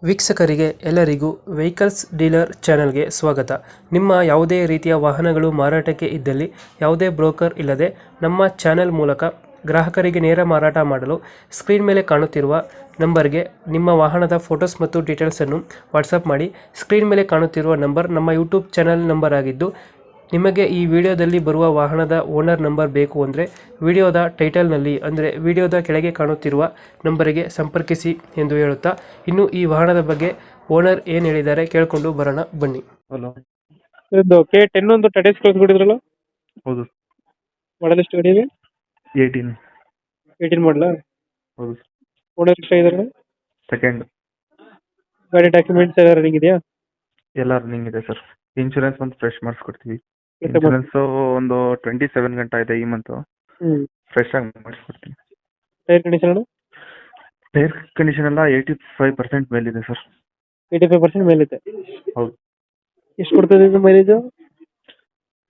ವೀಕ್ಷಕರಿಗೆ ಎಲ್ಲರಿಗೂ vehicles dealer ಚಾನೆಲ್ಗೆ ಸ್ವಾಗತ. ನಿಮ್ಮ ಯಾವುದೇ ರೀತಿಯ ವಾಹನಗಳು ಮಾರಾಟಕ್ಕೆ ಇದ್ದಲ್ಲಿ ಯಾವುದೇ ಬ್ರೋಕರ್ ಇಲ್ಲದೆ ನಮ್ಮ ಚಾನೆಲ್ ಮೂಲಕ ಗ್ರಾಹಕರಿಗೆ ನೇರ ಮಾರಾಟ ಮಾಡಲು ಸ್ಕ್ರೀನ್ ಮೇಲೆ ಕಾಣುತ್ತಿರುವ ನಂಬರ್ಗೆ ನಿಮ್ಮ ವಾಹನದ ಫೋಟೋಸ್ ಮತ್ತು ಡೀಟೇಲ್ಸನ್ನು ವಾಟ್ಸಪ್ ಮಾಡಿ. ಸ್ಕ್ರೀನ್ ಮೇಲೆ ಕಾಣುತ್ತಿರುವ ನಂಬರ್ ನಮ್ಮ ಯೂಟ್ಯೂಬ್ ಚಾನೆಲ್ ನಂಬರ್ ಆಗಿದ್ದು, ನಿಮಗೆ ಈ ವಿಡಿಯೋದಲ್ಲಿ ಬರುವ ವಾಹನದ ಓನರ್ ನಂಬರ್ ಬೇಕು ಅಂದರೆ ವಿಡಿಯೋದ ಟೈಟಲ್ನಲ್ಲಿ ಅಂದರೆ ವಿಡಿಯೋದ ಕೆಳಗೆ ಕಾಣುತ್ತಿರುವ ನಂಬರಿಗೆ ಸಂಪರ್ಕಿಸಿ ಎಂದು ಹೇಳುತ್ತಾ, ಇನ್ನು ಈ ವಾಹನದ ಬಗ್ಗೆ ಓನರ್ ಏನು ಹೇಳಿದ್ದಾರೆ ಕೇಳಿಕೊಂಡು ಬರೋಣ ಬನ್ನಿ. ಹಲೋ. ಇದು K10 ಒಂದು ಟಾಟಾ ಸ್ಕೈ ಕಳಿಸ್ಕೊಡಿದ್ರಲ್ಲ, ಹೌದು. ಮಾಡಲ್ ಎಷ್ಟು ಗಾಡಿ ಇದೆ? 18. 18 ಮಾಡಲ. ಹೌದು. ಓನರ್ ಎಷ್ಟಾಗಿದ್ದಾರೆ? ಸೆಕೆಂಡ್. ಗಾಡಿ ಡಾಕ್ಯುಮೆಂಟ್ಸ್ ಎಲ್ಲ ರನ್ನಿಂಗ್ ಇದೆಯಾ? ಎಲ್ಲ ರನ್ನಿಂಗ್ ಇದೆ ಸರ್. ಇನ್ಶೂರೆನ್ಸ್ ಒಂದು ಫ್ರೆಶ್ ಮಾಡಿಸ್ಕೊಡ್ತೀವಿ. ಇನ್ಶೂರೆನ್ಸ್ ಒಂದು 27 ಗಂಟೆ ಇದೆ ಈ ಮಂತ್. ಫ್ರೆಶ್ ಆಗಿ ಮಾಡಿಸ್ಕೊಡ್ತೀನಿ. Tyre condition? ಟೈರ್ ಕಂಡೀಷನ್ ಎಲ್ಲ 85% ಮೇಲಿದೆ ಸರ್. 85% ಮೇಲಿದೆ. ಹೌದು. ಎಷ್ಟು ಕೊಡ್ತದೆ ಇದು ಮೈಲೇಜ್?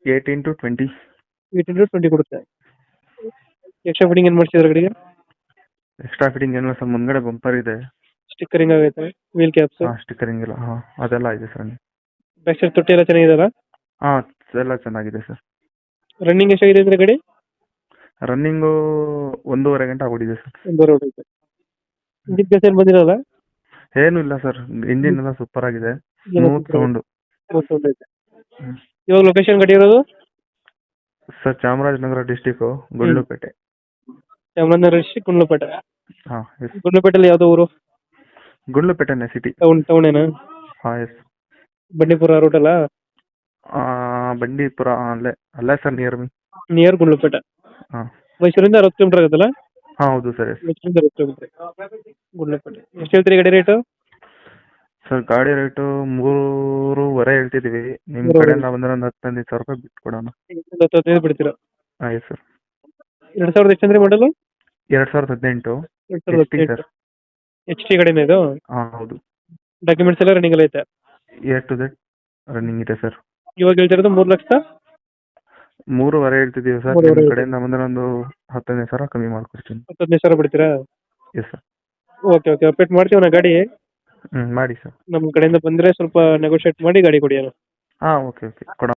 18 to 20. 18 to 20 ಕೊಡುತ್ತೆ. ಎಕ್ಸ್ಟ್ರಾ ಫಿಟ್ಟಿಂಗ್ ಏನು ಮಾಡಿಸಿದ್ರೆ ಗಾಡಿಗೆ? ಎಕ್ಸ್ಟ್ರಾ ಫಿಟ್ಟಿಂಗ್ ಏನಿಲ್ಲ ಸರ್. ಮುಂದ್ಗಡೆ ಬಂಪರ್ ಇದೆ. ಸ್ಟಿಕ್ಕರಿಂಗ್ ಆಗೈತೆ, ವೀಲ್ ಕ್ಯಾಪ್ಸ್, ಸ್ಟಿಕರಿಂಗ್ ಇಲ್ಲ. ಅದೆಲ್ಲ ಇದೆ ಸರ್. ಬ್ಯಾಕ್ ಸೈಡ್ ತೊಟ್ಟಿ ಎಲ್ಲ ಚೆನ್ನಾಗಿದೆಯಲ್ಲ? ಎಲ್ಲ ಚೆನ್ನಾಗಿದೆ ಸರ್. ರನ್ನಿಂಗ್ ಎಷ್ಟಾಗಿದೆ ಅಂದ್ರೆ ಗಾಡಿ? ರನ್ನಿಂಗು 1.5 ಗಂಟೆ ಆಗೋಡಿದೆ ಸರ್. ಒಂದು ರೋಡ್ ಐತೆ. ಇಂಜಿನ್ ಕೆಲಸ ಏನು ಬಂದಿರಲ್ಲ? ಏನು ಇಲ್ಲ ಸರ್. ಇಂಜಿನ್ ಎಲ್ಲ ಸೂಪರ್ ಆಗಿದೆ. Smooth sound. ಐತೆ. ಇವಾಗ ಲೊಕೇಶನ್ ಗಾಡಿ ಇರೋದು? Sir Chamarajanagar district Gundlupet. Chamarajanagar district Gundlupet. Yes. ಗುಂಡ್ಲುಪೇಟೆಯಲ್ಲಿ ಯಾವ್ದೋ ಊರು? ಗುಂಡ್ಲುಪೇಟೆನೆ ಸಿಟಿ. ಟೌನ್ ಏನಾ? ಎಸ್. ಬಂಡೀಪುರ ರೂಟ್ ಅಲ್ಲ? ಬಂಡೀಪುರ ಅಲ್ಲೇ sir, near me. Near Gundlupet. ಹಾಂ ಮೈಸೂರಿಂದ 60 ಕಿಲೋಮೀಟರ್ ಆಗುತ್ತಲ್ಲ? ಹೌದು ಸರ್. ಎಸ್. ಮೈಸೂರಿಂದ 60 ಕಿಲೋಮೀಟರ್. ಗುಂಡ್ಲುಪೇಟೆ. ಎಷ್ಟು ಹೇಳ್ತೀರಿ ಗಾಡಿ ರೇಟು? ಸರ್ ಗಾಡಿ ರೇಟು 3.5 ಹೇಳ್ತಿದ್ದೀವಿ. ನಿಮ್ಮ ಕಡೆಯಿಂದ ಬಂದರೆ ಒಂದು 15,000 ರೂಪಾಯಿ ಬಿಟ್ಟು ಕೊಡೋಣ. 15 ಬಿಡ್ತೀರಾ? Yes sir. 2000 ಎಷ್ಟು ಅಂದ್ರೆ ಮಾಡಲು? 2018. 2018 ಸರ್. ಎಚ್ ಟಿ ಗಾಡಿನ ಇದು? ಹೌದು. ಡಾಕ್ಯುಮೆಂಟ್ಸ್ ಎಲ್ಲ ರನ್ನಿಂಗ್ ಐತೆ? A to Z ರನ್ನಿಂಗ್ ಇದೆ ಸರ್. ಇವಾಗ ಹೇಳ್ತಿರೋದು 3,00,000? 3.5 ಹೇಳ್ತಿದ್ದೀವಿ ಸರ್. 3.5 ನಿಮ್ಮ ಕಡೆಯಿಂದ ಬಂದರೆ ಒಂದು 15,000 ಕಮ್ಮಿ ಮಾಡ್ಕೊಡ್ತೀನಿ. 15,000 ಬಿಡ್ತೀರಾ? Yes sir. Okay okay, update ಮಾಡ್ತೀವಿ ನಾ ಗಾಡಿ. ಮಾಡಿ ಸರ್. ನಮ್ಮ ಕಡೆಯಿಂದ ಬಂದರೆ ಸ್ವಲ್ಪ ನೆಗೋಷಿಯೇಟ್ ಮಾಡಿ ಗಾಡಿ ಕೊಡಿ. ಓಕೆ ಕೊಡ